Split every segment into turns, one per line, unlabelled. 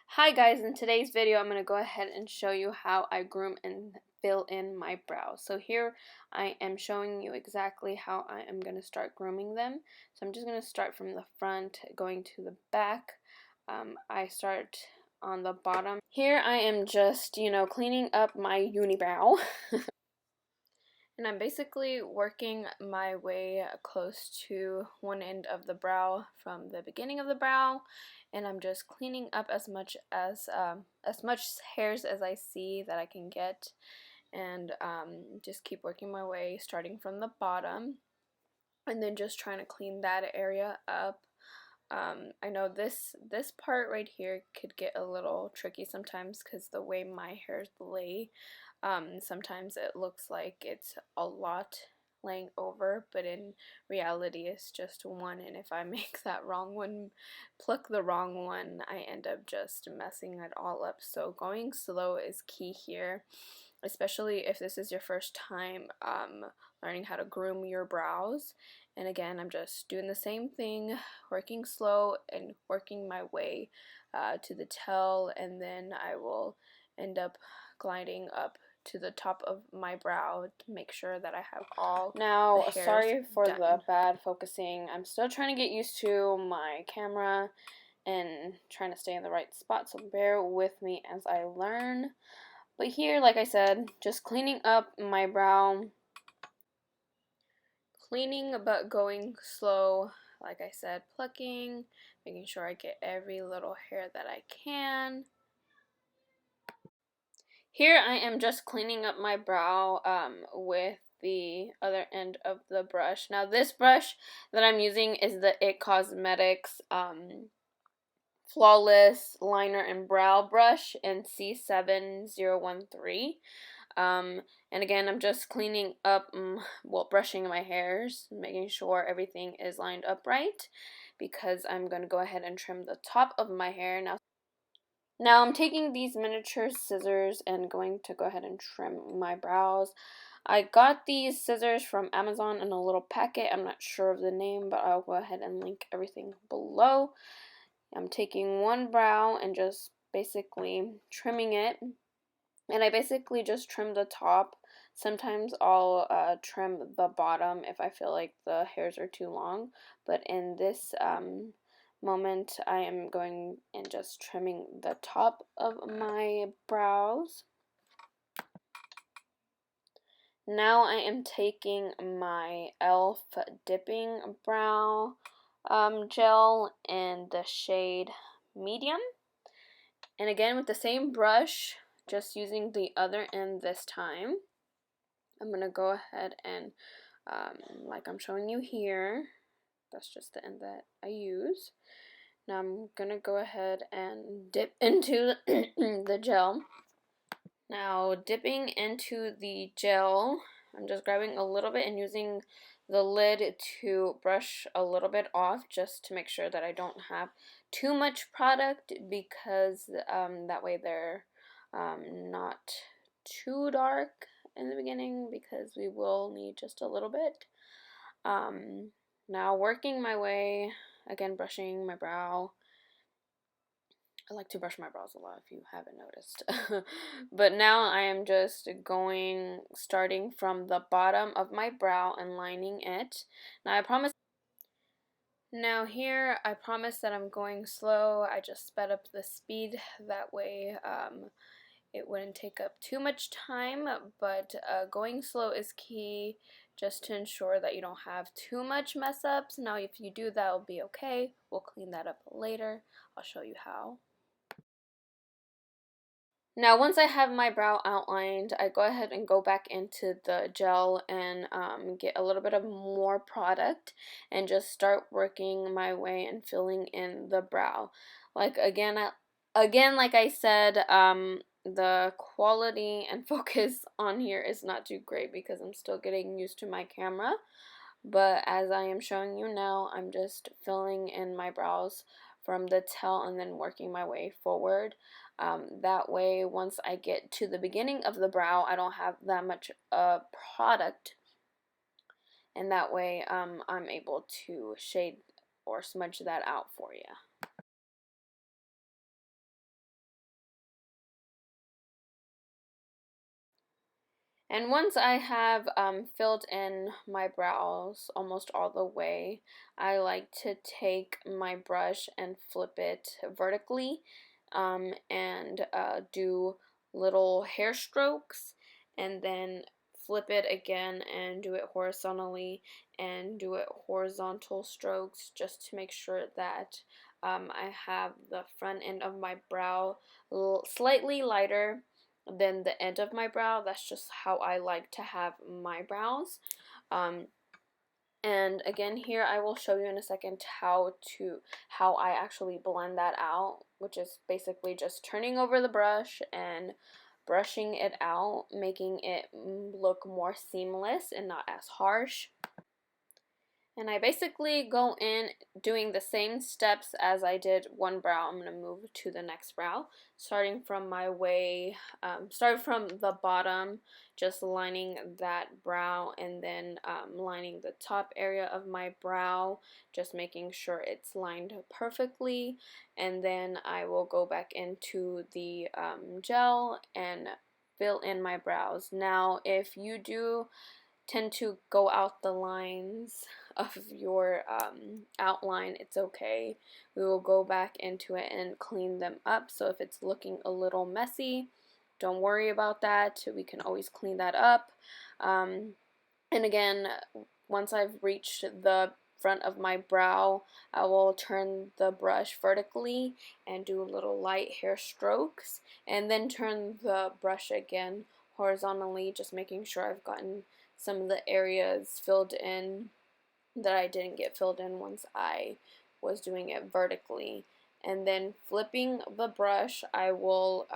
Hi guys, in today's video I'm going to go ahead and show you how I groom and fill in my brows. So here I am showing you exactly how I am going to start grooming them. So I'm just going to start from the front going to the back. I start on the bottom. Here I am just, cleaning up my unibrow. And I'm basically working my way close to one end of the brow from the beginning of the brow, and I'm just cleaning up as much hairs as I see that I can get, and just keep working my way starting from the bottom, and then just trying to clean that area up. I know this part right here could get a little tricky sometimes because the way my hairs lay, sometimes it looks like it's a lot laying over, but in reality it's just one, and if I make that wrong one, pluck the wrong one, I end up just messing it all up. So going slow is key here, especially if this is your first time learning how to groom your brows. And again, I'm just doing the same thing, working slow and working my way to the tail, and then I will end up gliding up to the top of my brow to make sure that I have all Now, the hairs sorry for done. the bad focusing. I'm still trying to get used to my camera and trying to stay in the right spot, so bear with me as I learn. But here, like I said, just cleaning up my brow. Cleaning but going slow, like I said, plucking, making sure I get every little hair that I can. Here I am just cleaning up my brow with the other end of the brush. Now this brush that I'm using is the It Cosmetics Flawless Liner and Brow Brush in C7013. And again, I'm just cleaning up, brushing my hairs, making sure everything is lined up right, because I'm going to go ahead and trim the top of my hair. Now I'm taking these miniature scissors and going to go ahead and trim my brows. I got these scissors from Amazon in a little packet. I'm not sure of the name, but I'll go ahead and link everything below. I'm taking one brow and just basically trimming it. And I basically just trim the top. Sometimes I'll trim the bottom if I feel like the hairs are too long. But in this moment, I am going and just trimming the top of my brows. Now I am taking my e.l.f. Dipping Brow gel in the shade Medium. And again, with the same brush, just using the other end this time, I'm going to go ahead and, like I'm showing you here, that's just the end that I use. Now I'm going to go ahead and dip into the gel. Now dipping into the gel, I'm just grabbing a little bit and using the lid to brush a little bit off, just to make sure that I don't have too much product, because that way they're not too dark in the beginning, because we will need just a little bit. Now working my way, again brushing my brow. I like to brush my brows a lot if you haven't noticed. But now I am just starting from the bottom of my brow and lining it. Now here, I promise that I'm going slow. I just sped up the speed, that way it wouldn't take up too much time, but going slow is key, just to ensure that you don't have too much mess ups. Now if you do, that'll be okay. We'll clean that up later. I'll show you how. Now once I have my brow outlined, I go ahead and go back into the gel and get a little bit of more product and just start working my way and filling in the brow. Like again, like I said, the quality and focus on here is not too great because I'm still getting used to my camera. But as I am showing you now, I'm just filling in my brows from the tail and then working my way forward. That way, once I get to the beginning of the brow, I don't have that much product, and that way I'm able to shade or smudge that out for you. And once I have filled in my brows almost all the way, I like to take my brush and flip it vertically and do little hair strokes, and then flip it again and do it horizontally and do it horizontal strokes, just to make sure that I have the front end of my brow slightly lighter than the end of my brow. That's just how I like to have my brows. Um, and again, here I will show you in a second how I actually blend that out, which is basically just turning over the brush and brushing it out, making it look more seamless and not as harsh. And I basically go in doing the same steps as I did one brow. I'm going to move to the next brow, starting from start from the bottom, just lining that brow, and then lining the top area of my brow, just making sure it's lined perfectly. And then I will go back into the gel and fill in my brows. Now, if you do tend to go out the lines of your outline, it's okay. We will go back into it and clean them up. So if it's looking a little messy, don't worry about that. We can always clean that up. And again, once I've reached the front of my brow, I will turn the brush vertically and do little light hair strokes, and then turn the brush again horizontally, just making sure I've gotten some of the areas filled in that I didn't get filled in once I was doing it vertically. And then flipping the brush, I will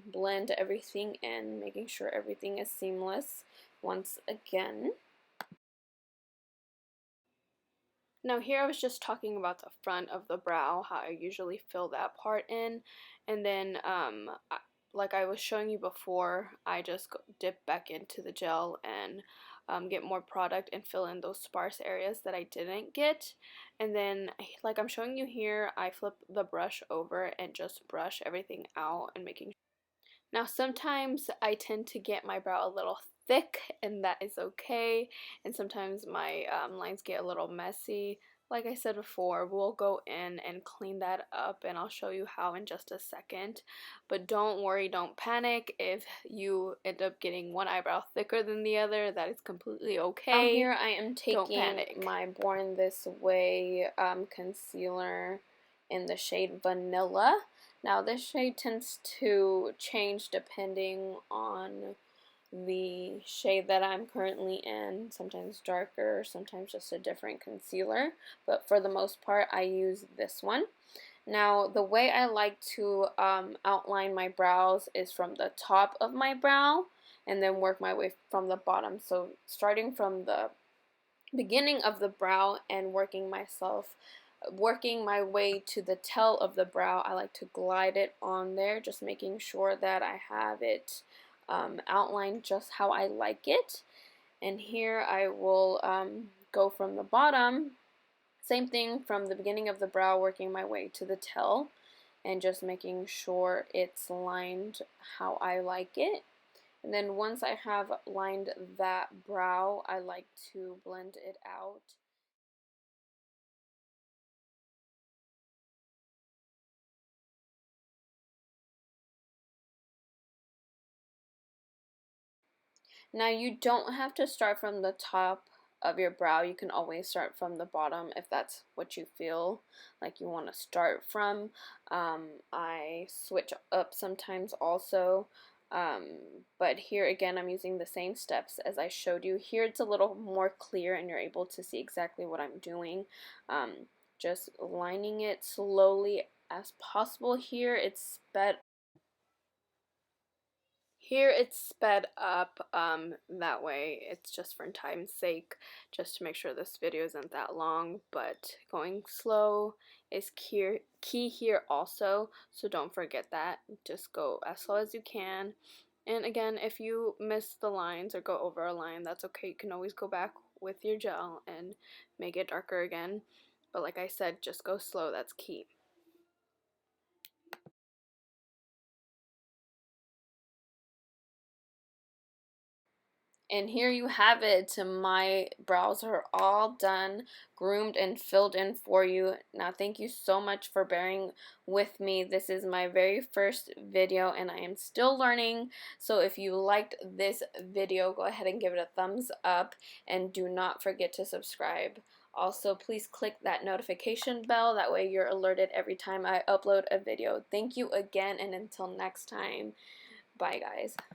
blend everything in, making sure everything is seamless once again. Now here I was just talking about the front of the brow, how I usually fill that part in, and then like I was showing you before, I just dip back into the gel and get more product and fill in those sparse areas that I didn't get. And then, like I'm showing you here, I flip the brush over and just brush everything out and making. Now sometimes I tend to get my brow a little thick, and that is okay, and sometimes my lines get a little messy. Like I said before, we'll go in and clean that up, and I'll show you how in just a second. But don't worry, don't panic if you end up getting one eyebrow thicker than the other. That is completely okay. Here I am taking my Born This Way concealer in the shade Vanilla. Now this shade tends to change depending on the shade that I'm currently in, sometimes darker, sometimes just a different concealer, but for the most part I use this one. Now the way I like to outline my brows is from the top of my brow and then work my way from the bottom. So starting from the beginning of the brow and working my way to the tail of the brow, I like to glide it on there, just making sure that I have it outlined just how I like it. And here I will go from the bottom, same thing from the beginning of the brow, working my way to the tail and just making sure it's lined how I like it. And then once I have lined that brow, I like to blend it out. Now you don't have to start from the top of your brow. You can always start from the bottom if that's what you feel like you want to start from. I switch up sometimes also. But here again I'm using the same steps as I showed you. Here it's a little more clear and you're able to see exactly what I'm doing. Just lining it slowly as possible. Here it's sped up, that way it's just for time's sake, just to make sure this video isn't that long, but going slow is key here also, so don't forget that. Just go as slow as you can. And again, if you miss the lines or go over a line, that's okay. You can always go back with your gel and make it darker again. But like I said, just go slow, that's key. And here you have it. My brows are all done, groomed, and filled in for you. Now, thank you so much for bearing with me. This is my very first video, and I am still learning. So if you liked this video, go ahead and give it a thumbs up, and do not forget to subscribe. Also, please click that notification bell. That way you're alerted every time I upload a video. Thank you again, and until next time, bye guys.